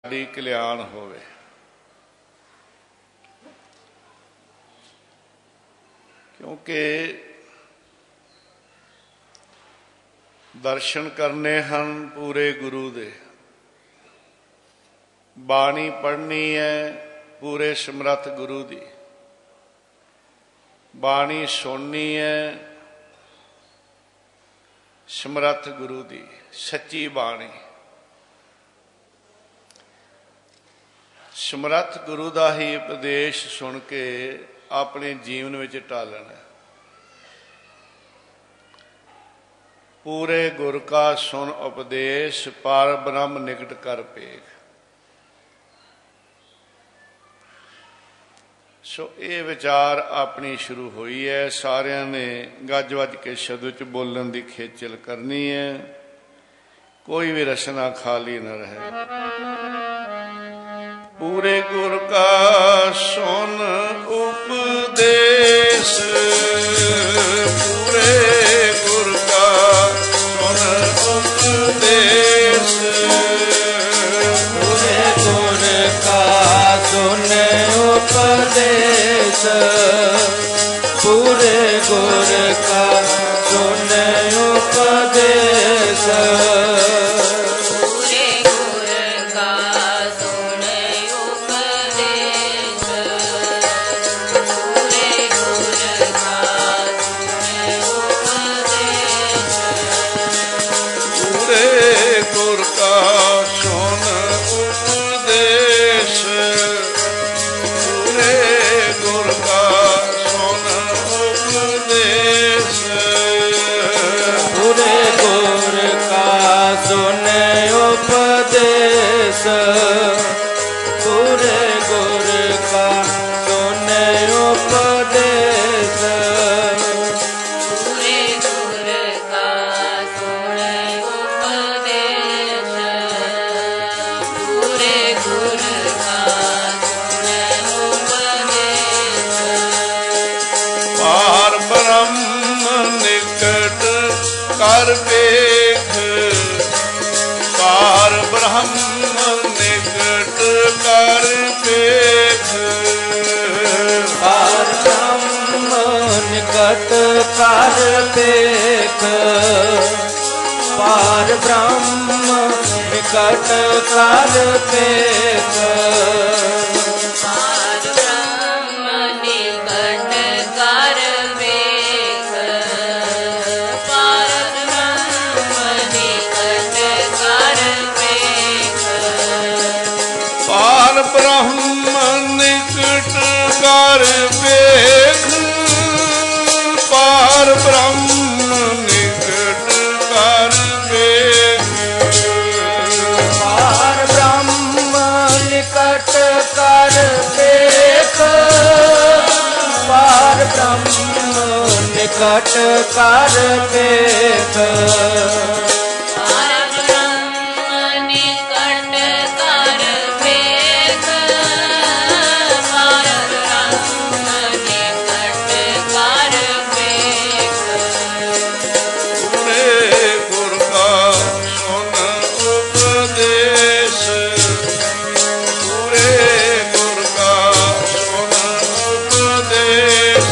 साडी कल्याण होवे। क्योंकि दर्शन करने हन पूरे गुरु दे, बाणी पढ़नी है पूरे समर्थ गुरु दी, बाणी सुननी है समर्थ गुरु दी, सच्ची बाणी। समर्थ गुरु का ही उपदेश सुन के अपने जीवन में ढालना। पूरे गुर का सुन उपदेश पार ब्रह्म निकट कर पेख। सो ये विचार अपनी शुरू हुई है। सारिਆਂ ने गज वज के शब्द च बोलन की खेचल करनी है। कोई भी रचना खाली न रहे। पूरे गुर का सुन उपदेश, पूरे गुर का सुन उपदेश, पूरे गुर का सुन उपदेश, पूरे गुर का सुन उपदेश, पूरे गुर का सुन उपदेश, पूरे गुर का सुन उपदेश, पूरे गुर का सुन उपदेश। पार ब्रह्म निकट कर पेख, पार ब्रह्म निकट कर पेख, पार ब्रह्म निकट कर पेख, पार ब्रह्म निकट कर पेख, पार ब्रह्म निकट कर पेख, पार ब्रह्म निकट कर पेख, पार ब्रह्म निकट कर पेख, पार ब्रह्म निकट कर पेख, पार ब्रह्म निकट कर पेख, पार ब्रह्म निकट कर पेख, पार ब्रह्म निकट कर पेख, पार ब्रह्म निकट कर पेख। पूरे गुर का सुन उपदेश, पूरे गुर का सुन उपदेश,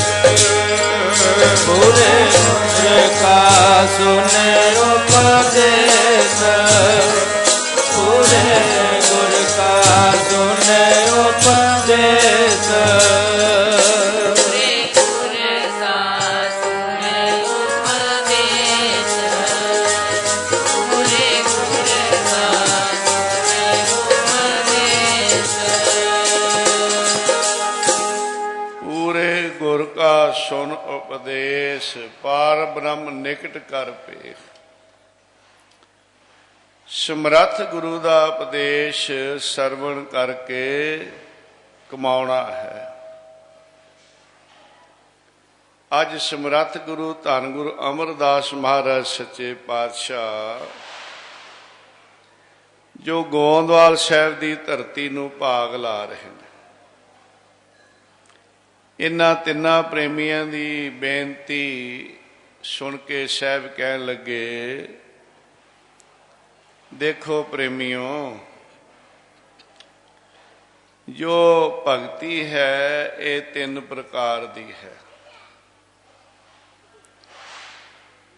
पूरे गुर का सुन उपदेश, पूरे गुर का सुन उपदेश, पूरे गुर का सुन उपदेश, पूरे गुर का सुन उपदेश। पूरे गुर का सुन उपदेश पार ब्रह्म निकट कर पेख। समर्थ गुरु का उपदेश सरवण करके कमाउणा है। अज समर्थ गुरु धन गुरु अमरदास महाराज सच्चे पातशाह जो गोंदवाल साहिब की धरती नूं भाग ला रहे हैं, इन्हां तिन्नां प्रेमियां दी बेनती सुन के साहब कहन लगे, देखो प्रेमियों, ਜੋ ਭਗਤੀ ਹੈ ਇਹ ਤਿੰਨ ਪ੍ਰਕਾਰ ਦੀ ਹੈ।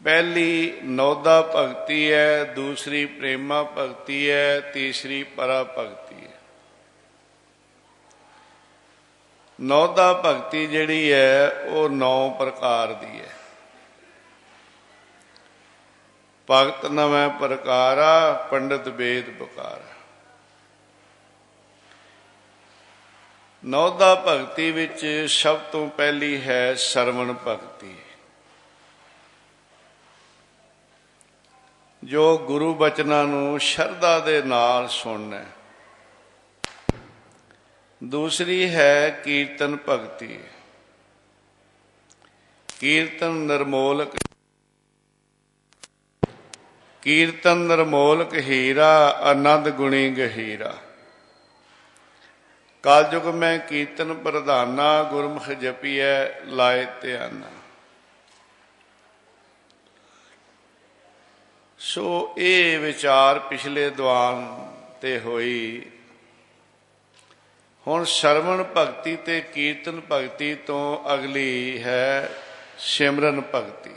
ਪਹਿਲੀ ਨੌਦਾ ਭਗਤੀ ਹੈ, ਦੂਸਰੀ ਪ੍ਰੇਮਾ ਭਗਤੀ ਹੈ, ਤੀਸਰੀ ਪਰਾ ਭਗਤੀ ਹੈ। ਨੌਦਾ ਭਗਤੀ ਜਿਹੜੀ ਹੈ ਉਹ 9 ਪ੍ਰਕਾਰ ਦੀ ਹੈ। ਭਗਤ ਨਵੇਂ ਪ੍ਰਕਾਰਾ, ਪੰਡਤ ਵੇਦ ਪੁਕਾਰਾ। ਨੌਦਾ ਭਗਤੀ ਵਿੱਚ ਸਭ ਤੋਂ ਪਹਿਲੀ ਹੈ ਸਰਵਣ ਭਗਤੀ, ਜੋ ਗੁਰੂ ਬਚਨਾਂ ਨੂੰ ਸ਼ਰਧਾ ਦੇ ਨਾਲ ਸੁਣਨਾ। ਦੂਸਰੀ ਹੈ ਕੀਰਤਨ ਭਗਤੀ। ਕੀਰਤਨ ਨਿਰਮੋਲਕ ਹੀਰਾ, ਆਨੰਦ ਗੁਣੀ ਗਹੀਰਾ। ਕਲਯੁਗ ਮੈਂ ਕੀਰਤਨ ਪ੍ਰਧਾਨਾ, ਗੁਰਮੁਖ ਜਪੀਐ ਲਾਏ ਧਿਆਨਾ। ਸੋ ਇਹ ਵਿਚਾਰ ਪਿਛਲੇ ਦੀਵਾਨ ਤੇ ਹੋਈ। ਹੁਣ ਸਰਵਣ ਭਗਤੀ ਤੇ ਕੀਰਤਨ ਭਗਤੀ ਤੋਂ ਅਗਲੀ ਹੈ ਸਿਮਰਨ ਭਗਤੀ।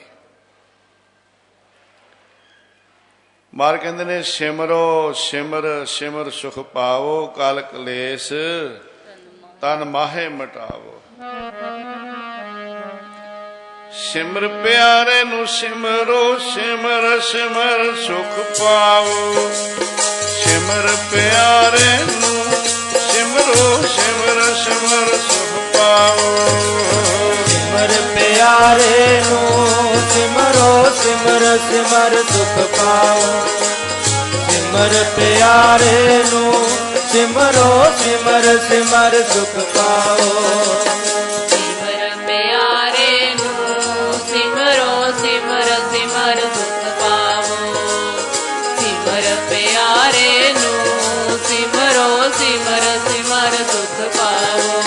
ਮਾਰ ਕਹਿੰਦੇ ਨੇ ਸਿਮਰੋ ਸਿਮਰ ਸਿਮਰ ਸੁਖ ਪਾਵੋ, ਕਲ ਕਲੇਸ਼ ਤਨ ਮਾਹੇ ਮਟਾਵੋ। ਸਿਮਰ ਪਿਆਰੇ ਨੂੰ ਸਿਮਰੋ, ਸਿਮਰ ਸਿਮਰ ਸੁਖ ਪਾਵੋ। ਸਿਮਰ ਪਿਆਰੇ ਨੂੰ ਸਿਮਰੋ, ਸਿਮਰ ਸਿਮਰ ਸੁਖ ਪਾਵੋ। ਸਿਮਰ ਪਿਆਰੇ ਨੂੰ ਸਿਮਰੋ, ਸਿਮਰ ਸਿਮਰ ਸੁਖ ਪਾਵੋ। ਸਿਮਰ ਪਿਆਰੇ ਨੂੰ ਸਿਮਰੋ, ਸਿਮਰ ਸਿਮਰ ਸੁਖ ਪਾਵੋ। ਸਿਮਰ ਪਿਆਰੇ ਨੂੰ ਸਿਮਰੋ, ਸਿਮਰ ਸਿਮਰ ਸੁਖ ਪਾਵੋ। ਸਿਮਰ ਪਿਆਰੇ ਨੂੰ ਸਿਮਰੋ, ਸਿਮਰ ਸਿਮਰ ਸੁਖ ਪਾਵੋ।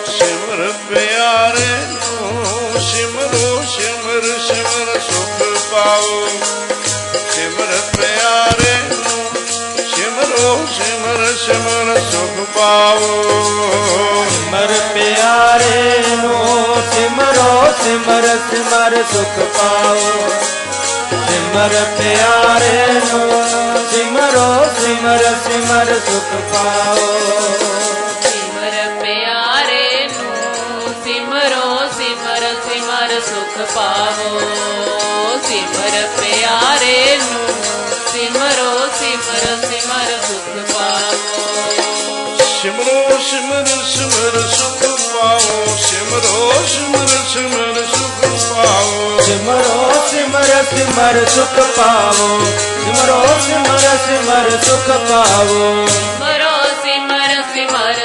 ਸਿਮਰ ਪਿਆਰੇ ਨੂੰ ਸਿਮਰੋ, ਸਿਮਰ ਸਿਮਰ ਸੁਖ ਪਾਓ। ਸਿਮਰ ਪਿਆਰੇ ਨੂੰ ਸਿਮਰੋ, ਸਿਮਰ ਸਿਮਰ ਸੁਖ ਪਾਓ। ਸਿਮਰ ਪਿਆਰੇ ਨੂੰ ਸਿਮਰੋ, ਸਿਮਰ ਸਿਮਰ ਸੁਖ ਪਾਓ। ਸਿਮਰ ਪਿਆਰੇ ਨੂੰ ਸਿਮਰੋ, ਸਿਮਰ ਸਿਮਰ ਸੁਖ ਪਾਓ। ਸਿਮਰ ਪਿਆਰੇ ਨੂੰ ਸਿਮਰੋ, ਸਿਮਰ ਸਿਮਰ ਸੁਖ ਪਾਵੋ। ਸਿਮਰ ਪਿਆਰੇ ਨੂੰ ਸਿਮਰੋ, ਸਿਮਰ ਸਿਮਰ ਸੁਖ ਪਾਵੋ। ਸਿਮਰੋ ਸਿਮਰ ਸਿਮਰ ਸੁਖ ਪਾਓ। ਸਿਮਰੋ ਸਿਮਰ ਸਿਮਰ ਸੁਖ ਪਾਓ। ਸਿਮਰੋ ਸਿਮਰ ਸਿਮਰ ਸੁਖ ਪਾਵੋ। ਸਿਮਰੋ ਸਿਮਰ ਸਿਮਰ ਸੁਖ ਪਾਵੋ। ਸਿਮਰੋ ਸਿਮਰ ਸਿਮਰ ਸੁਖ ਪਾਵੋ। ਸਿਮਰੋ ਸਿਮਰ ਸਿਮਰ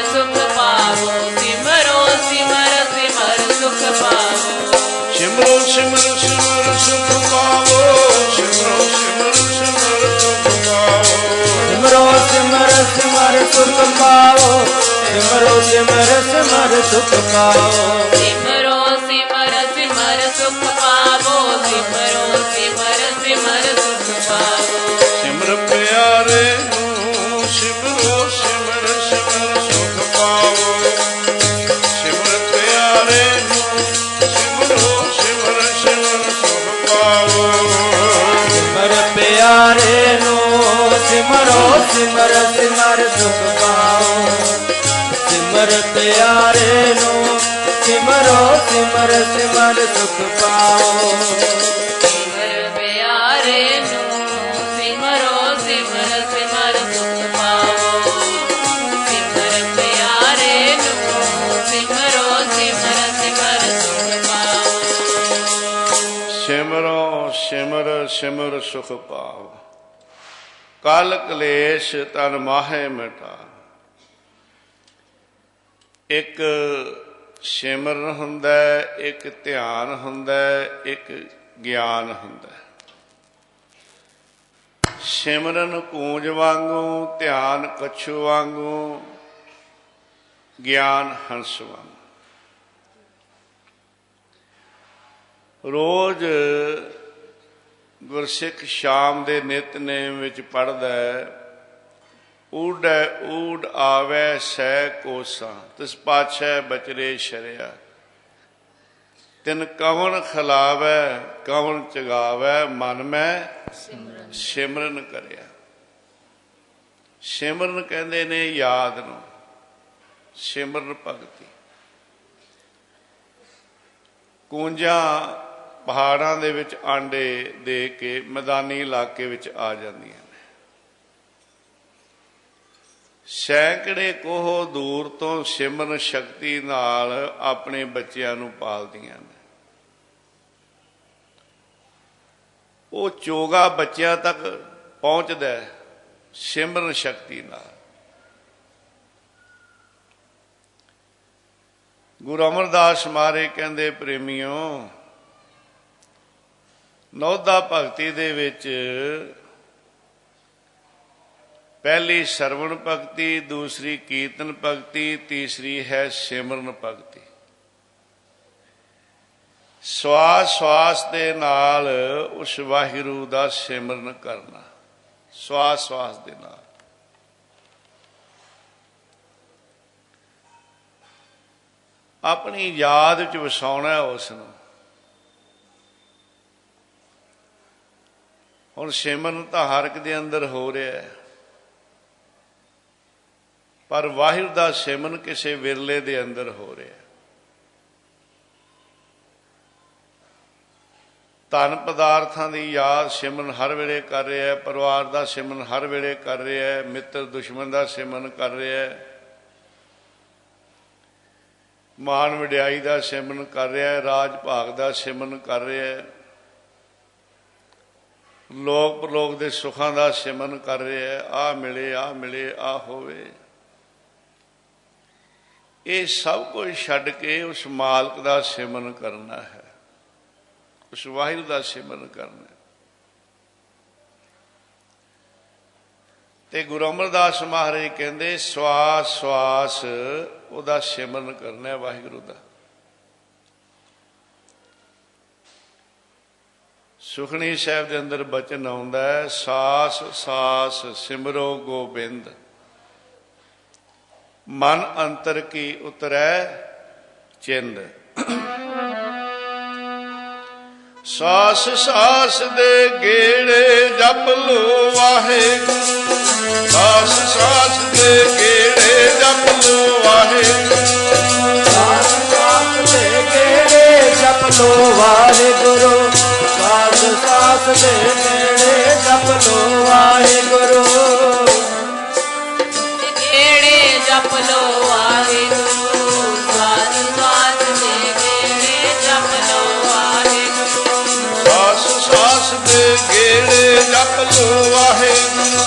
ਸੁਖ ਪਾਵੋ। ਸਿਮਰੋ ਸਿਮਰ ਸਿਮਰ ਸੁਖ ਪਾਓ। ਸਿਮਰੋ ਸਿਮਰ ਸਿਮਰ ਸੁਖ ਪਾਓ। ਸਿਮਰੋ ਸਿਮਰ ਸਿਮਰ ਸੁਖ ਪਾਵੋ। ਸਿਮਰੋ ਸਿਮਰ ਸਿਮਰ ਸੁਖ ਪਾਵੋ। ਸਿਮਰੋ ਸਿਮਰ ਸਿਮਰ ਸੁਖ ਪਾਵੋ। ਸਿਮਰੋ ਸਿਮਰ ਸਿਮਰ ਸੁਖ ਪਾਵੋ। ਸਿਮਰ ਪਿਆਰੇ ਨੂੰ ਸਿਮਰੋ, ਸਿਮਰ ਸਿਮਰ ਸੁਖ ਪਾਓ। ਸਿਮਰ ਪਿਆਰੇ ਨੂੰ ਸਿਮਰੋ, ਸਿਮਰ ਸਿਮਰ ਸੁਖ ਪਾਓ। ਸਿਮਰ ਪਿਆਰੇ ਨੂੰ ਸਿਮਰੋ, ਸਿਮਰ ਸਿਮਰ ਸੁਖ ਪਾਵੋ। ਸਿਮਰ ਪਿਆਰੇ ਨੂੰ ਸਿਮਰੋ, ਸਿਮਰ ਸਿਮਰ ਸੁਖ ਪਾਵੋ। ਸਿਮਰ ਪਿਆਰੇ ਨੂੰ ਸਿਮਰੋ, ਸਿਮਰ ਸਿਮਰ ਸੁਖ ਪਾਵੋ। ਸਿਮਰ ਪਿਆਰੇ ਨੂੰ ਸਿਮਰੋ, ਸਿਮਰ ਸਿਮਰ ਸੁਖ ਪਾਵੋ। ਸਿਮਰੋ ਸਿਮਰ ਸਿਮਰ ਸੁਖ ਪਾਓ। ਕਲ ਕਲੇਸ਼ ਤਨ ਮਾਹੇ ਮਿਟਾ। ਇੱਕ ਸਿਮਰਨ ਹੁੰਦਾ, ਇੱਕ ਧਿਆਨ ਹੁੰਦਾ, ਇੱਕ ਗਿਆਨ ਹੁੰਦਾ। ਸਿਮਰਨ ਕੂੰਜ ਵਾਂਗੂ, ਧਿਆਨ ਕੱਛੂ ਵਾਂਗੂ, ਗਿਆਨ ਹੰਸ ਵਾਂਗੂ। ਰੋਜ਼ ਗੁਰਸਿੱਖ ਸ਼ਾਮ ਦੇ ਨਿਤਨੇਮ ਵਿੱਚ ਪੜ੍ਹਦਾ ਹੈ, ਊੜੈ ਊੜ ਆਵੈ ਸੈ ਕੋਸਾਂ, ਤਿਸ ਪਾਛੈ ਬਚਰੇ ਸ਼ਰਿਆ। ਤਿਨ ਕਵਣ ਖਿਲਾਵੈ ਕਵਣ ਚਗਾਵੈ, ਮਨ ਮੈਂ ਸਿਮਰਨ ਕਰਿਆ। ਸਿਮਰਨ ਕਹਿੰਦੇ ਨੇ ਯਾਦ ਨੂੰ, ਸਿਮਰਨ ਭਗਤੀ। ਕੂੰਜਾਂ ਪਹਾੜਾਂ ਦੇ ਵਿੱਚ ਆਂਡੇ ਦੇ ਕੇ ਮੈਦਾਨੀ ਇਲਾਕੇ ਵਿੱਚ ਆ ਜਾਂਦੀਆਂ ਨੇ। ਸੈਂਕੜੇ ਕੋਹ ਦੂਰ ਤੋਂ ਸਿਮਰਨ ਸ਼ਕਤੀ ਨਾਲ ਆਪਣੇ ਬੱਚਿਆਂ ਨੂੰ ਪਾਲਦੀਆਂ ਨੇ। ਉਹ ਚੋਗਾ ਬੱਚਿਆਂ ਤੱਕ ਪਹੁੰਚਦਾ ਹੈ ਸਿਮਰਨ ਸ਼ਕਤੀ ਨਾਲ। ਗੁਰੂ ਅਮਰਦਾਸ ਮਹਾਰਾਜ ਕਹਿੰਦੇ, ਪ੍ਰੇਮੀਓ, ਨੌਦਾ ਭਗਤੀ ਦੇ ਵਿੱਚ ਪਹਿਲੀ ਸਰਵਣ ਭਗਤੀ, ਦੂਸਰੀ ਕੀਰਤਨ ਭਗਤੀ, ਤੀਸਰੀ ਹੈ ਸਿਮਰਨ ਭਗਤੀ। ਸਵਾਸ ਸਵਾਸ ਦੇ ਨਾਲ ਉਸ ਵਾਹਿਗੁਰੂ ਦਾ ਸਿਮਰਨ ਕਰਨਾ, ਸਵਾਸ ਸਵਾਸ ਦੇ ਨਾਲ। ਆਪਣੀ ਯਾਦ ਵਿੱਚ ਵਸਾਉਣਾ ਉਸ ਨੂੰ। ਹੁਣ ਸਿਮਰਨ ਤਾਂ ਹਰ ਇੱਕ ਦੇ ਅੰਦਰ ਹੋ ਰਿਹਾ ਹੈ, ਪਰ ਵਾਹਿਗੁਰੂ ਦਾ ਸਿਮਰਨ ਕਿਸੇ ਵਿਰਲੇ ਦੇ ਅੰਦਰ ਹੋ ਰਿਹਾ। ਧਨ ਪਦਾਰਥਾਂ ਦੀ ਯਾਦ ਸਿਮਰਨ ਹਰ ਵੇਲੇ ਕਰ ਰਿਹਾ, ਪਰਿਵਾਰ ਦਾ ਸਿਮਰਨ ਹਰ ਵੇਲੇ ਕਰ ਰਿਹਾ, ਮਿੱਤਰ ਦੁਸ਼ਮਣ ਦਾ ਸਿਮਰਨ ਕਰ ਰਿਹਾ, ਮਾਣ ਵਡਿਆਈ ਦਾ ਸਿਮਰਨ ਕਰ ਰਿਹਾ, ਰਾਜ ਭਾਗ ਦਾ ਸਿਮਰਨ ਕਰ ਰਿਹਾ, ਲੋਕ ਪਰਲੋਕ ਦੇ ਸੁੱਖਾਂ ਦਾ ਸਿਮਰਨ ਕਰ ਰਿਹਾ। ਆਹ ਮਿਲੇ, ਆਹ ਮਿਲੇ, ਆਹ ਹੋਵੇ। ਇਹ ਸਭ ਕੁਝ ਛੱਡ ਕੇ ਉਸ ਮਾਲਕ ਦਾ ਸਿਮਰਨ ਕਰਨਾ ਹੈ, ਉਸ ਵਾਹਿਗੁਰੂ ਦਾ ਸਿਮਰਨ ਕਰਨਾ। ਤੇ ਗੁਰੂ ਅਮਰਦਾਸ ਮਹਾਰਾਜ ਕਹਿੰਦੇ, ਸਵਾਸ ਸਵਾਸ ਉਹਦਾ ਸਿਮਰਨ ਕਰਨਾ ਹੈ, ਵਾਹਿਗੁਰੂ ਦਾ। ਸੁਖਣੀ ਸਾਹਿਬ ਦੇ ਅੰਦਰ ਬਚਨ ਆਉਂਦਾ ਹੈ, ਸਾਸ ਸਾਸ ਸਿਮਰੋ ਗੋਬਿੰਦ, ਮਨ ਅੰਤਰ ਕੀ ਉਤਰੈ ਚਿੰਦ। ਸਾਸ ਸਾਸ ਦੇ ਗੇੜੇ ਜਪ ਲੋ ਵਾਹਿਗੁਰੂ, ਸਾਸ ਸਾਸ ਦੇ ਗੇੜੇ ਜਪ ਲੋ ਵਾਹਿਗੁਰੂ, ਸਾਸ ਸਾਸ ਦੇ ਗੇੜੇ ਜਪ ਲੋ ਵਾਹਿਗੁਰੂ, ਸਾਸ ਸਾਸ ਦੇ ਗੇੜੇ ਜਪ ਲੋ ਵਾਹਿਗੁਰੂ, ਗੇੜੇ ਜਪ ਲੋ ਵਾਹਿਗੁਰੂ, ਸਾਸ ਸਾਸ ਦੇ ਗੇੜੇ ਜਪ ਲੋ ਵਾਹਿਗੁਰੂ, ਸਾਸ ਸਾਸ ਦੇ ਗੇੜੇ ਜਪ ਲੋ ਵਾਹਿਗੁਰੂ,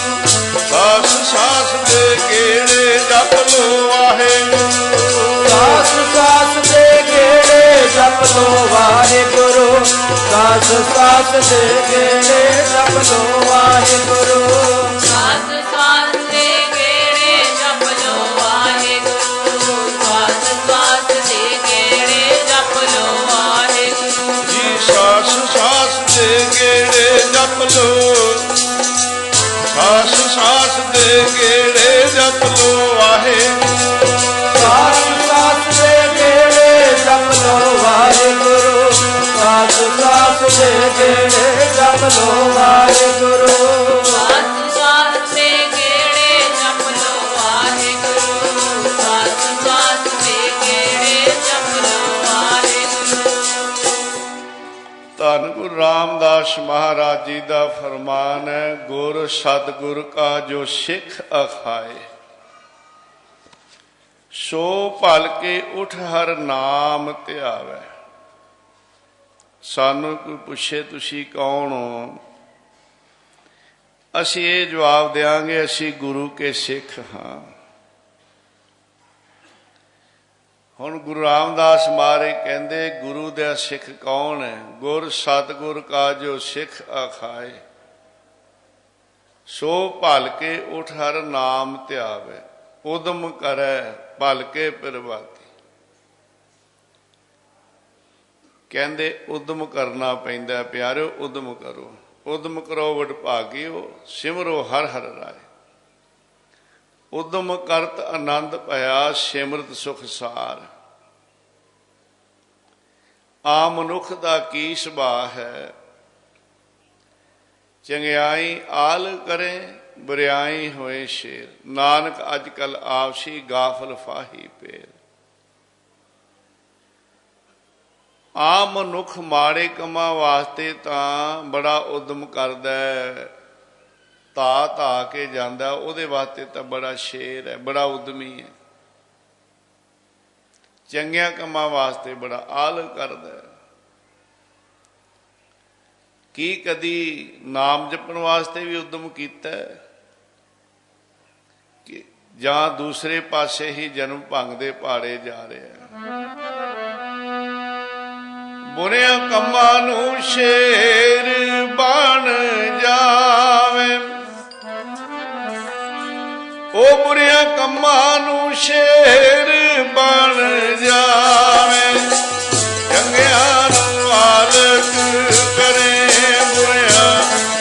ਸਾਸ ਸਾਸ ਦੇ ਗੇੜੇ ਜਪ ਲੋ ਵਾਹਿਗੁਰੂ, ਸਾਸ ਸਾਸ ਦੇ ਗੇੜੇ ਜਪ ਲੋ ਵਾਹਿਗੁਰੂ, ਸਾਸ ਸਾਸ ਦੇ ਗੇੜੇ ਜਪ ਲੋ ਵਾਹਿਗੁਰੂ, ਸਾਸ ਸਾਸ ਦੇ ਗੇੜੇ ਜਪ ਲੋ ਵਾਹਿਗੁਰੂ, ਸਾਸ ਸਾਸ ਦੇ ਗੇੜੇ ਜਪ ਲੋ ਵਾਹਿਗੁਰੂ, ਜੀ ਸਾਸ ਸਾਸ ਦੇ ਗੇੜੇ ਜਪ ਲੋ, ਸਾਸ ਸਾਸ ਦੇ ਗੇੜੇ ਜਪ ਲੋ ਵਾਹਿਗੁਰੂ, ਸਾਸ ਸਾਸ ਦੇ ਗੇੜੇ ਜਪ ਲੋ ਵਾਹਿਗੁਰੂ, ਸਾਸ ਸਾਸ ਦੇ ਗੇੜੇ ਜਪ ਲੋ ਵਾਹਿਗੁਰੂ, ਸਾਸ ਸਾਸ ਦੇ ਗੇੜੇ ਜਪ ਲੋ ਵਾਹਿਗੁਰੂ, ਸਾਸ ਸਾਸ ਦੇ ਗੇੜੇ ਜਪ ਲੋ ਵਾਹਿਗੁਰੂ। ਧੰਨ ਗੁਰੂ ਰਾਮਦਾਸ ਮਹਾਰਾਜ ਜੀ ਦਾ ਫਰਮਾਨ ਹੈ, ਗੁਰ ਸਤਿਗੁਰ ਕਾ ਜੋ ਸਿੱਖ ਅਖਾਏ, ਸੋ ਭਲ ਕੇ ਉਠ ਹਰ ਨਾਮ ਧਿਆਵੈ। ਸਾਨੂੰ ਕੋਈ ਪੁੱਛੇ ਤੁਸੀਂ ਕੌਣ ਹੋ, ਅਸੀਂ ਇਹ ਜਵਾਬ ਦਿਆਂਗੇ, ਅਸੀਂ ਗੁਰੂ ਕੇ ਸਿੱਖ ਹਾਂ। ਹੁਣ ਗੁਰੂ ਰਾਮਦਾਸ ਮਹਾਰਾਜ ਕਹਿੰਦੇ, ਗੁਰੂ ਦਾ ਸਿੱਖ ਕੌਣ ਹੈ? ਗੁਰ ਸਤਿਗੁਰ ਕਾ ਜੋ ਸਿੱਖ ਅਖਾਏ, ਸੋ ਭਲ ਕੇ ਉਠ ਹਰ ਨਾਮ ਧਿਆਵੈ, ਉਦਮ ਕਰੈ ਭਲ ਕੇ ਪ੍ਰਭਾਤੀ। ਕਹਿੰਦੇ ਉਦਮ ਕਰਨਾ ਪੈਂਦਾ ਪਿਆਰਿਓ, ਉਦਮ ਕਰੋ, ਉਦਮ ਕਰੋ ਵਡਭਾਗਿਓ, ਸਿਮਰੋ ਹਰ ਹਰ ਰਾਏ। ਉਦਮ ਕਰਤ ਆਨੰਦ ਭਇਆ ਸਿਮਰਤ ਸੁਖ ਸਾਰ। ਆਮ ਮਨੁੱਖ ਦਾ ਕੀ ਸੁਭਾਅ ਹੈ, ਚੰਗਿਆਈ ਆਲ ਕਰੇ ਬੁਰਿਆਈ ਹੋਏ ਸ਼ੇਰ। ਨਾਨਕ ਅੱਜ ਕੱਲ ਆਪਸੀ ਗਾਫਲ ਫਾਹੀ ਪੇਰ। ਆਮ ਮਨੁੱਖ ਮਾੜੇ ਕੰਮਾਂ ਵਾਸਤੇ ਤਾਂ ਬੜਾ ਉਦਮ ਕਰਦਾ, ਧਾ ਕੇ ਜਾਂਦਾ, ਉਹਦੇ ਵਾਸਤੇ ਤਾਂ ਬੜਾ ਸ਼ੇਰ ਹੈ, ਬੜਾ ਉਦਮੀ ਹੈ। ਚੰਗਿਆਂ ਕੰਮਾਂ ਵਾਸਤੇ ਬੜਾ ਆਲ੍ਹ ਕਰਦਾ। ਕੀ ਕਦੀ ਨਾਮ ਜਪਣ ਵਾਸਤੇ ਵੀ ਉਦਮ ਕੀਤਾ ਕਿ ਜਾਂ ਦੂਸਰੇ ਪਾਸੇ ਹੀ ਜਨਮ ਭੰਗ ਦੇ ਪਹਾੜੇ ਜਾ ਰਿਹਾ। ਬੁਰਿਆਂ ਕੰਮਾਂ ਨੂੰ ਸ਼ੇਰ ਬਣ ਜਾਵੇ, ਉਹ ਬੁਰਿਆਂ ਕੰਮਾਂ ਨੂੰ ਸ਼ੇਰ ਬਣ ਜਾਵੇ। ਚੰਗਿਆਂ ਨੂੰ ਆਲਕ ਕਰੇ, ਬੁਰਿਆਂ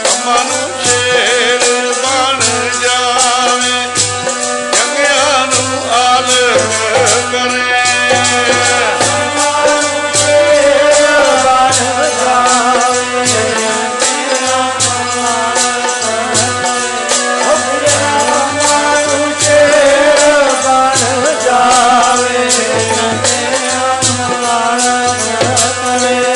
ਕੰਮਾਂ ਨੂੰ ਸ਼ੇਰ ਬਣ ਜਾਵੇ। ਚੰਗਿਆਂ ਨੂੰ ਆਲਕ ਕਰੇ, ਨੂੰ ਸ਼ੇਰ ਬਣ ਜਾਵੇ। ਚੰਗਿਆਂ ਨੂੰ ਆਲਕ ਕਰੇ,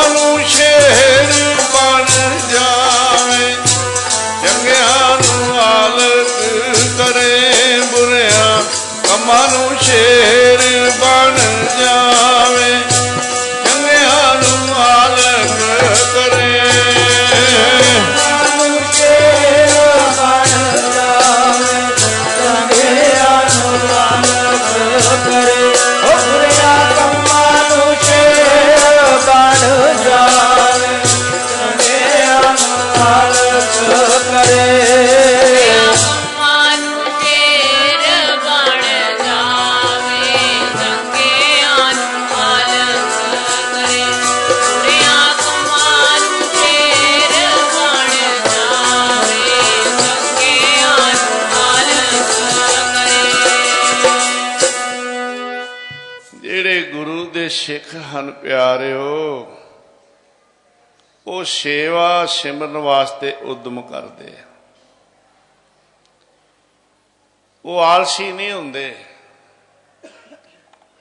ਨੂੰ ਸ਼ੇਰ ਬਣ ਜਾਵੇ। ਚੰਗਿਆਂ ਨੂੰ ਆਲਕ ਕਰੇ, ਉਹ ਬੁਰਿਆਂ ਕੰਮਾਂ ਨੂੰ ਸ਼ੇਰ ਬਣ ਜਾਵੇ। ਚੰਗਿਆਂ ਨੂੰ ਆਲਕ ਕਰੇ, ਸਿੱਖ ਹਨ ਪਿਆਰਿਓ, ਉਹ ਸੇਵਾ ਸਿਮਰਨ ਵਾਸਤੇ ਉਦਮ ਕਰਦੇ, ਉਹ ਆਲਸੀ ਨਹੀਂ ਹੁੰਦੇ।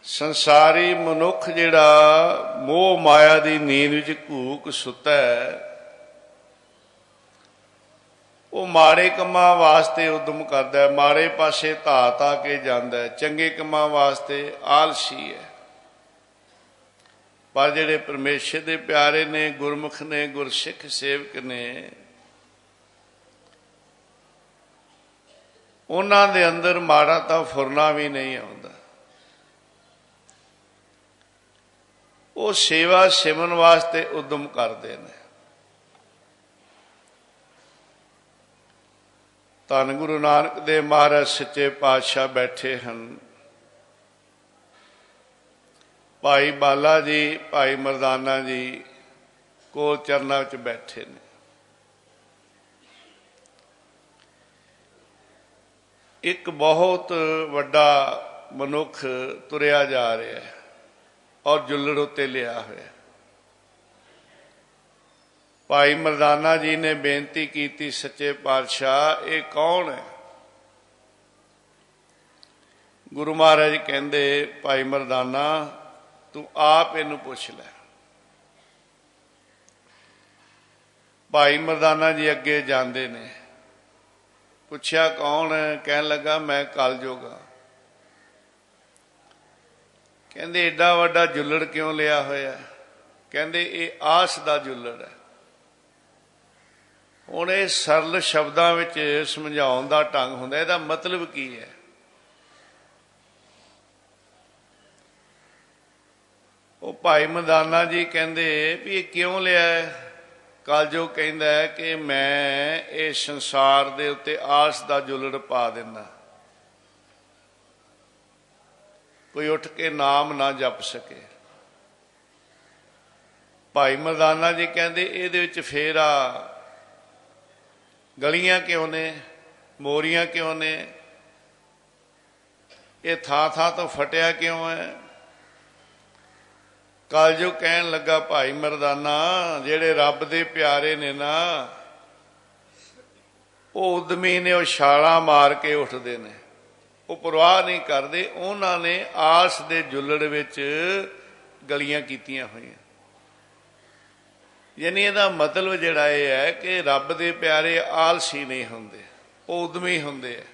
ਸੰਸਾਰੀ ਮਨੁੱਖ ਜਿਹੜਾ ਮੋਹ ਮਾਇਆ ਦੀ ਨੀਂਦ ਵਿੱਚ ਘੂਕ ਸੁੱਤਾ ਹੈ, ਉਹ ਮਾੜੇ ਕੰਮਾਂ ਵਾਸਤੇ ਉਦਮ ਕਰਦਾ, ਮਾੜੇ ਪਾਸੇ ਧਾ ਕੇ ਜਾਂਦਾ, ਚੰਗੇ ਕੰਮਾਂ ਵਾਸਤੇ ਆਲਸੀ ਹੈ। ਪਰ ਜਿਹੜੇ ਪਰਮੇਸ਼ਰ ਦੇ ਪਿਆਰੇ ਨੇ, ਗੁਰਮੁਖ ਨੇ, ਗੁਰਸਿੱਖ ਸੇਵਕ ਨੇ, ਉਹਨਾਂ ਦੇ ਅੰਦਰ ਮਾੜਾ ਤਾਂ ਫੁਰਨਾ ਵੀ ਨਹੀਂ ਆਉਂਦਾ। ਉਹ ਸੇਵਾ ਸਿਮਰਨ ਵਾਸਤੇ ਉਦਮ ਕਰਦੇ ਨੇ। ਧੰਨ ਗੁਰੂ ਨਾਨਕ ਦੇਵ ਮਹਾਰਾਜ ਸੱਚੇ ਪਾਤਸ਼ਾਹ ਬੈਠੇ ਹਨ। ਭਾਈ ਬਾਲਾ ਜੀ, ਭਾਈ ਮਰਦਾਨਾ ਜੀ ਕੋਲ ਚਰਨਾਂ ਵਿੱਚ ਬੈਠੇ ਨੇ। ਇੱਕ ਬਹੁਤ ਵੱਡਾ ਮਨੁੱਖ ਤੁਰਿਆ ਜਾ ਰਿਹਾ ਹੈ ਔਰ ਜੁੱਲੜ ਉੱਤੇ ਲਿਆ ਹੋਇਆ। ਭਾਈ ਮਰਦਾਨਾ ਜੀ ਨੇ ਬੇਨਤੀ ਕੀਤੀ, ਸੱਚੇ ਪਾਤਸ਼ਾਹ ਇਹ ਕੌਣ ਹੈ? ਗੁਰੂ ਮਹਾਰਾਜ ਕਹਿੰਦੇ, ਭਾਈ ਮਰਦਾਨਾ ਤੂੰ ਆਪ ਇਹਨੂੰ ਪੁੱਛ ਲੈ। ਭਾਈ ਮਰਦਾਨਾ ਜੀ ਅੱਗੇ ਜਾਂਦੇ ਨੇ, ਪੁੱਛਿਆ ਕੌਣ ਹੈ? ਕਹਿਣ ਲੱਗਾ ਮੈਂ ਕਲਯੁਗ ਹਾਂ। ਕਹਿੰਦੇ ਏਡਾ ਵੱਡਾ ਜੁੱਲੜ ਕਿਉਂ ਲਿਆ ਹੋਇਆ? ਕਹਿੰਦੇ ਇਹ ਆਸ ਦਾ ਜੁੱਲੜ ਹੈ। ਹੁਣ ਇਹ ਸਰਲ ਸ਼ਬਦਾਂ ਵਿੱਚ ਸਮਝਾਉਣ ਦਾ ਢੰਗ ਹੁੰਦਾ, ਇਹਦਾ ਮਤਲਬ ਕੀ ਹੈ? ਉਹ ਭਾਈ ਮਰਦਾਨਾ ਜੀ ਕਹਿੰਦੇ ਵੀ ਇਹ ਕਿਉਂ ਲਿਆ ਹੈ? ਕਲਯੁਗ ਕਹਿੰਦਾ ਹੈ ਕਿ ਮੈਂ ਇਸ ਸੰਸਾਰ ਦੇ ਉੱਤੇ ਆਸ ਦਾ ਜੁਲੜ ਪਾ ਦਿੰਦਾ, ਕੋਈ ਉੱਠ ਕੇ ਨਾਮ ਨਾ ਜਪ ਸਕੇ। ਭਾਈ ਮਰਦਾਨਾ ਜੀ ਕਹਿੰਦੇ ਇਹਦੇ ਵਿੱਚ ਫੇਰ ਆ ਗਲੀਆਂ ਕਿਉਂ ਨੇ, ਮੋਰੀਆਂ ਕਿਉਂ ਨੇ, ਇਹ ਥਾਂ ਥਾਂ ਤੋਂ ਫਟਿਆ ਕਿਉਂ ਹੈ? ਕਲਯੁਗ ਕਹਿਣ ਲੱਗਾ ਭਾਈ ਮਰਦਾਨਾ ਜਿਹੜੇ ਰੱਬ ਦੇ ਪਿਆਰੇ ਨੇ ਨਾ, ਉਹ ਉਦਮੀ ਨੇ, ਉਹ ਛਾਲਾਂ ਮਾਰ ਕੇ ਉੱਠਦੇ ਨੇ, ਉਹ ਪਰਵਾਹ ਨਹੀਂ ਕਰਦੇ। ਉਹਨਾਂ ਨੇ ਆਸ ਦੇ ਜੁੱਲੜ ਵਿੱਚ ਗਲੀਆਂ ਕੀਤੀਆਂ ਹੋਈਆਂ। ਯਾਨੀ ਇਹਦਾ ਮਤਲਬ ਜਿਹੜਾ ਇਹ ਹੈ ਕਿ ਰੱਬ ਦੇ ਪਿਆਰੇ ਆਲਸੀ ਨਹੀਂ ਹੁੰਦੇ, ਉਹ ਉਦਮੀ ਹੁੰਦੇ ਆ।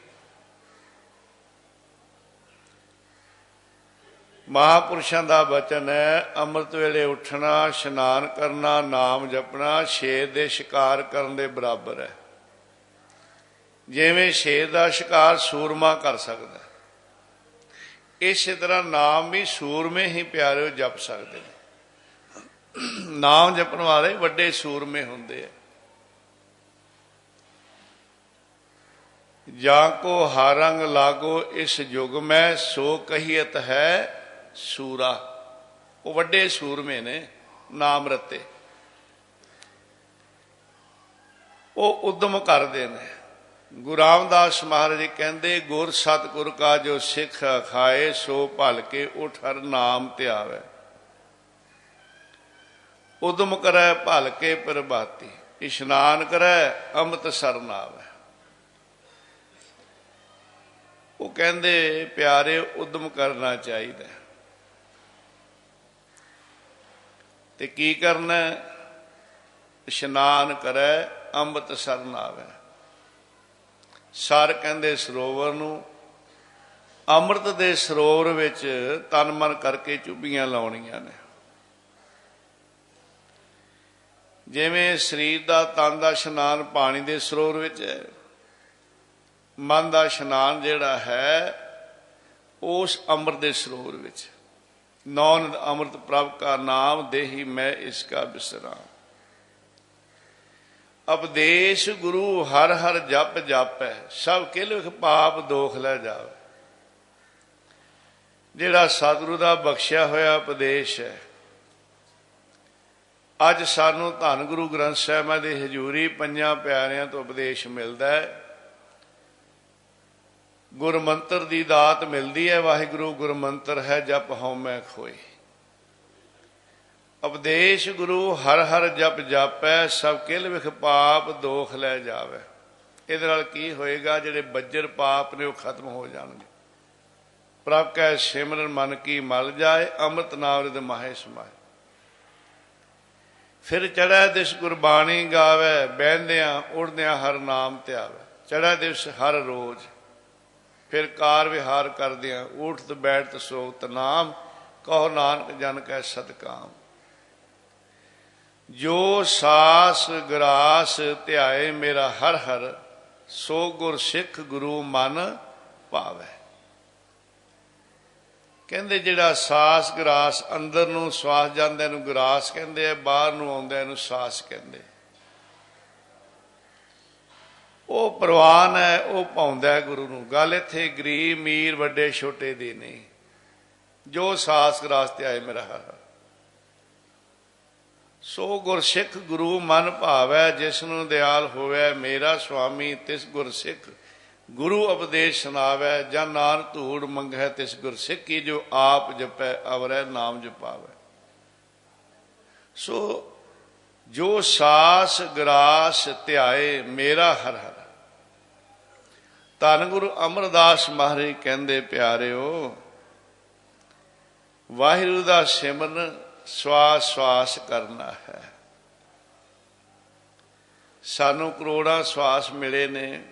ਮਹਾਂਪੁਰਸ਼ਾਂ ਦਾ ਬਚਨ ਹੈ, ਅੰਮ੍ਰਿਤ ਵੇਲੇ ਉੱਠਣਾ, ਇਸ਼ਨਾਨ ਕਰਨਾ, ਨਾਮ ਜਪਣਾ ਸ਼ੇਰ ਦੇ ਸ਼ਿਕਾਰ ਕਰਨ ਦੇ ਬਰਾਬਰ ਹੈ। ਜਿਵੇਂ ਸ਼ੇਰ ਦਾ ਸ਼ਿਕਾਰ ਸੂਰਮਾ ਕਰ ਸਕਦਾ, ਇਸੇ ਤਰ੍ਹਾਂ ਨਾਮ ਵੀ ਸੂਰਮੇ ਹੀ ਪਿਆਰੇ ਜਪ ਸਕਦੇ ਨੇ। ਨਾਮ ਜਪਣ ਵਾਲੇ ਵੱਡੇ ਸੂਰਮੇ ਹੁੰਦੇ ਆ। ਜਾਂ ਕੋ ਹਾਰੰਗ ਲਾਗੋ ਇਸ ਯੁਗ ਮੈਂ ਸੋ ਕਹੀਅਤ ਹੈ ਸੂਰਾ, ਉਹ ਵੱਡੇ ਸੂਰਮੇ ਨੇ ਨਾਮ ਰਤੇ, ਉਹ ਉਦਮ ਕਰਦੇ ਨੇ। ਗੁਰੂ ਰਾਮਦਾਸ ਮਹਾਰਾਜ ਜੀ ਕਹਿੰਦੇ ਗੁਰ ਸਤਿਗੁਰ ਕਾ ਜੋ ਸਿੱਖ ਖਾਏ ਸੋ ਭਲ ਕੇ ਉਠ ਹਰ ਨਾਮ ਧਿਆਵੇ, ਉਦਮ ਕਰੈ ਭਲ ਕੇ ਪ੍ਰਭਾਤੀ, ਇਸ਼ਨਾਨ ਕਰੈ ਅੰਮ੍ਰਿਤ ਸਰਨ ਆਵੇ। ਉਹ ਕਹਿੰਦੇ ਪਿਆਰੇ ਉਦਮ ਕਰਨਾ ਚਾਹੀਦਾ। ਤੇ ਕੀ ਕਰਨਾ? ਇਸ਼ਨਾਨ ਕਰੈ ਅੰਮ੍ਰਿਤ ਸਰਨ ਆਵੇ। ਸਰ ਕਹਿੰਦੇ ਸਰੋਵਰ ਨੂੰ, ਅੰਮ੍ਰਿਤ ਦੇ ਸਰੋਵਰ ਵਿੱਚ ਤਨ ਮਨ ਕਰਕੇ ਚੁੱਭੀਆਂ ਲਾਉਣੀਆਂ ਨੇ। ਜਿਵੇਂ ਸਰੀਰ ਦਾ, ਤਨ ਦਾ ਇਸ਼ਨਾਨ ਪਾਣੀ ਦੇ ਸਰੋਵਰ ਵਿੱਚ ਹੈ, ਮਨ ਦਾ ਇਸ਼ਨਾਨ ਜਿਹੜਾ ਹੈ ਉਸ ਅੰਮ੍ਰਿਤ ਦੇ ਸਰੋਵਰ ਵਿੱਚ। ਨੌਨ ਅੰਮ੍ਰਿਤ ਪ੍ਰਭ ਕਾ ਨਾਮ ਦੇਹੀ ਮੈਂ ਇਸ ਕਾ ਬਿਸਰਾਮ। ਉਪਦੇਸ਼ ਗੁਰੂ ਹਰ ਹਰ ਜਪ ਜਪੈ, ਸਭ ਕਿਲਖ ਪਾਪ ਦੋਖ ਲੈ ਜਾਵੇ। ਜਿਹੜਾ ਸਤਿਗੁਰੂ ਦਾ ਬਖਸ਼ਿਆ ਹੋਇਆ ਉਪਦੇਸ਼ ਹੈ, ਅੱਜ ਸਾਨੂੰ ਧੰਨ ਗੁਰੂ ਗ੍ਰੰਥ ਸਾਹਿਬ ਦੇ ਹਜ਼ੂਰੀ ਪੰਜਾਂ ਪਿਆਰਿਆਂ ਤੋਂ ਉਪਦੇਸ਼ ਮਿਲਦਾ ਹੈ। ਗੁਰਮੰਤਰ ਦੀ ਦਾਤ ਮਿਲਦੀ ਹੈ। ਵਾਹਿਗੁਰੂ ਗੁਰਮੰਤਰ ਹੈ ਜਪ ਹਉਮੈ ਖੋਏ। ਉਪਦੇਸ਼ ਗੁਰੂ ਹਰ ਹਰ ਜਪ ਜਾਪੈ, ਸਭ ਕਿਲ ਵਿਖ ਪਾਪ ਦੋਖ ਲੈ ਜਾਵੇ। ਇਹਦੇ ਨਾਲ ਕੀ ਹੋਏਗਾ? ਜਿਹੜੇ ਬੱਜਰ ਪਾਪ ਨੇ ਉਹ ਖਤਮ ਹੋ ਜਾਣਗੇ। ਪ੍ਰਭ ਕੈ ਸਿਮਰਨ ਮਨ ਕੀ ਮਲ ਜਾਏ, ਅੰਮ੍ਰਿਤ ਨਾਮ ਰਿਦ ਮਾਹੇ ਸਮਾਏ। ਫਿਰ ਚੜ੍ਹੈ ਦਿਸ ਗੁਰਬਾਣੀ ਗਾਵੇ, ਬਹਿੰਦਿਆਂ ਉੜਦਿਆਂ ਹਰ ਨਾਮ ਧਿਆਵੇ। ਚੜ੍ਹੈ ਦਿਵਸ ਹਰ ਰੋਜ਼, ਫਿਰ ਕਾਰ ਵਿਹਾਰ ਕਰਦਿਆਂ ਊਠਤ ਬੈਠਤ ਸੋਗਤ ਨਾਮ, ਕਹੋ ਨਾਨਕ ਜਨ ਕੈ ਸਤਿਕਾਮ। ਜੋ ਸਾਸ ਗਰਾਸ ਧਿਆਏ ਮੇਰਾ ਹਰ ਹਰ, ਸੋ ਗੁਰ ਸਿੱਖ ਗੁਰੂ ਮਨ ਭਾਵੈ। ਕਹਿੰਦੇ ਜਿਹੜਾ ਸਾਸ ਗਰਾਸ, ਅੰਦਰ ਨੂੰ ਸਵਾਸ ਜਾਂਦਾ ਇਹਨੂੰ ਗਰਾਸ ਕਹਿੰਦੇ ਆ, ਬਾਹਰ ਨੂੰ ਆਉਂਦਾ ਇਹਨੂੰ ਸਾਸ ਕਹਿੰਦੇ। ਉਹ ਪ੍ਰਵਾਨ ਹੈ, ਉਹ ਪਾਉਂਦਾ ਗੁਰੂ ਨੂੰ। ਗੱਲ ਇੱਥੇ ਗਰੀਬ ਅਮੀਰ ਵੱਡੇ ਛੋਟੇ ਦੀ ਨਹੀਂ। ਜੋ ਸਾਸ ਗਰਾਸ ਧਿਆਏ ਮੇਰਾ ਹਰ ਹਰ, ਸੋ ਗੁਰਸਿੱਖ ਗੁਰੂ ਮਨ ਭਾਵੈ। ਜਿਸ ਨੂੰ ਦਿਆਲ ਹੋਵੇ ਮੇਰਾ ਸੁਆਮੀ, ਤਿਸ ਗੁਰਸਿੱਖ ਗੁਰੂ ਉਪਦੇਸ਼ ਸੁਣਾਵੈ। ਜਨ ਨਾਨਕ ਧੂੜ ਮੰਗੈ ਤਿਸ ਗੁਰਸਿੱਖ ਕੀ, ਜੋ ਆਪ ਜਪੈ ਅਵਰੈ ਨਾਮ ਜਪਾਵੈ। ਸੋ ਜੋ ਸਾਸ ਗਰਾਸ ਧਿਆਏ ਮੇਰਾ ਹਰ ਹਰ। ਧੰਨ ਗੁਰੂ ਅਮਰਦਾਸ ਮਹਾਰਾਜ ਕਹਿੰਦੇ ਪਿਆਰਿਓ, ਵਾਹਿਗੁਰੂ ਦਾ ਸਿਮਰਨ ਸਵਾਸ ਸਵਾਸ ਕਰਨਾ ਹੈ। ਸਾਨੂੰ ਕਰੋੜਾਂ ਸਵਾਸ ਮਿਲੇ ਨੇ।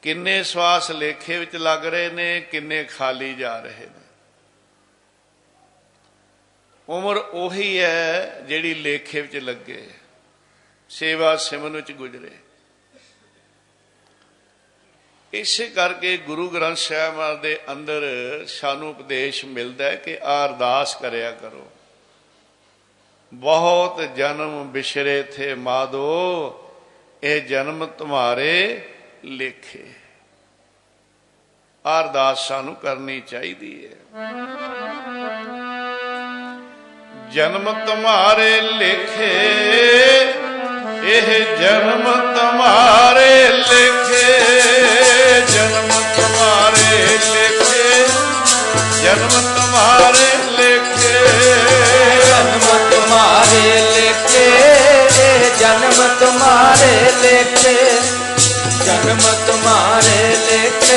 ਕਿੰਨੇ ਸਵਾਸ ਲੇਖੇ ਵਿੱਚ ਲੱਗ ਰਹੇ ਨੇ, ਕਿੰਨੇ ਖਾਲੀ ਜਾ ਰਹੇ ਨੇ। ਉਮਰ ਉਹੀ ਹੈ ਜਿਹੜੀ ਲੇਖੇ ਵਿੱਚ ਲੱਗੇ, ਸੇਵਾ ਸਿਮਰਨ ਵਿੱਚ ਗੁਜ਼ਰੇ। ਇਸੇ ਕਰਕੇ ਗੁਰੂ ਗ੍ਰੰਥ ਸਾਹਿਬ ਦੇ ਅੰਦਰ ਸਾਨੂੰ ਉਪਦੇਸ਼ ਮਿਲਦਾ ਹੈ ਕਿ ਅਰਦਾਸ ਕਰਿਆ ਕਰੋ। बहुत जन्म बिछरे थे माधो, ये जन्म तुम्हारे लेखे। अरदास सानू करनी चाहिए है। जन्म तुम्हारे लेखे, यह जन्म तुम्हारे लेखे, जन्म तुम्हारे लेखे, जन्म तुम्हारे लेखे, जन्म तुम्हारे लेखे, जन्म तुम्हारे लेखे, जन्म तुम्हारे लेखे,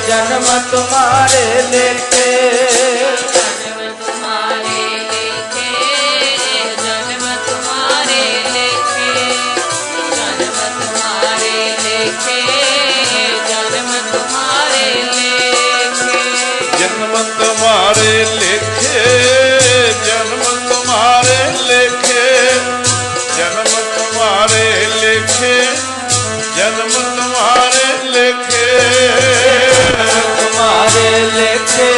जन्म तुम्हारे लेखे, जन्म तुम्हारे लेखे, जन्म तुम्हारे लेखे, जन्म तुम्हारे लेखे, जन्म तुम्हारे लेखे, जन्म तुम्हारे लेखे, जन्म तुम्हारे लेखे, जन्म तुम्हारे लेखे, जन्म तुम्हारे लेखे, तुम्हारे लेखे,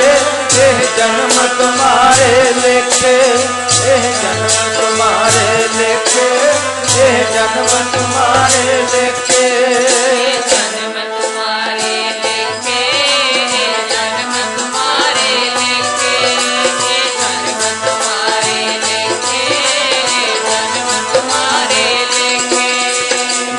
जन्म तुम्हारे लेखे, जन्म तुम्हारे लेखे, जन्म तुम्हारे लेखे, जन्म तुम्हारे लेखे, जन्म तुम्हारे लेखे, जन्म तुम्हारे लेखे, जन्म तुम्हारे लेखे,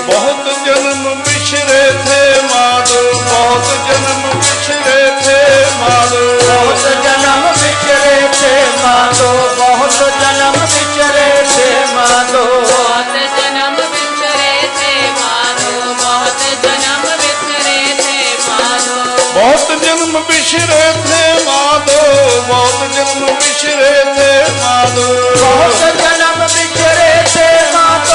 बहुत जन्म बिछरे थे माधो, बहुत जन्म बिछरे थे माधो, बहुत जन्म बिछरे थे माधो, बहुत जन्म बिछरे थे माधो, बहुत जन्म बिछरे थे माधो, बहुत जन्म बिछरे थे माधो, बहुत जन्म बिछरे थे माधो, बहुत जन्म बिछरे थे माधो, बहुत जन्म बिछरे थे माधो,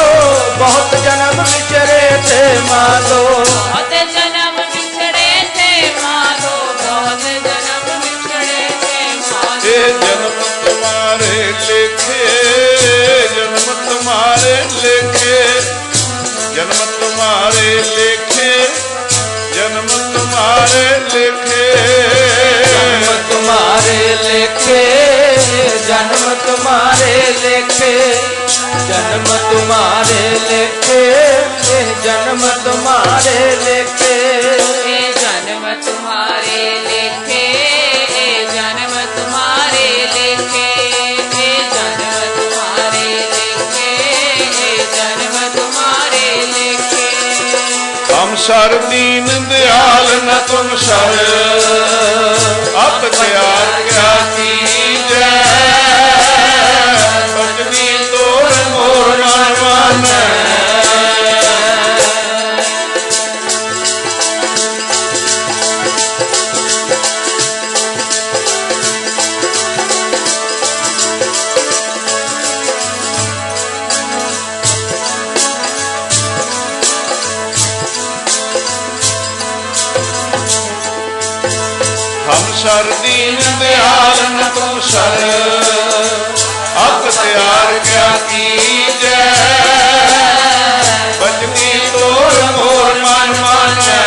बहुत जन्म बिछरे थे माधो, बहुत जन्म बिछड़े थे माधो, बहुत जन्म बिछड़े थे माधो, ये जन्म तुम्हारे लेखे, जन्म तुम्हारे लेखे, जन्म तुम्हारे लेखे, जन्म तुम्हारे लेखे, जन्म तुम्हारे लेखे, जन्म तुम्हारे लेखे, जन्म तुम्हारे लेखे, जन्म तुम्हारे लेखे, ये जन्म तुम्हारे लेखे, जन्म तुम्हारे लेखे, जन्म तुम्हारे लेखे, जन्म तुम्हारे लेखे, हम सर दीन दयाल न तुम सर, अब त्याग क्या कीजै, भजनी तोर मोर मन मानै, हम सर दीन दयाल न तुम सर, अब त्याग क्या कीजै, भजनी तोर मोर मन मानै,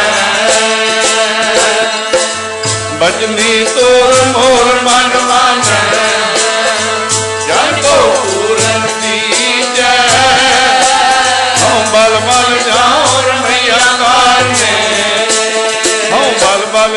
भजनी तोर मोर मन मानै, जन को पूरन दीजै, हम बल बल जाओ रमैया कारने, हम बल बल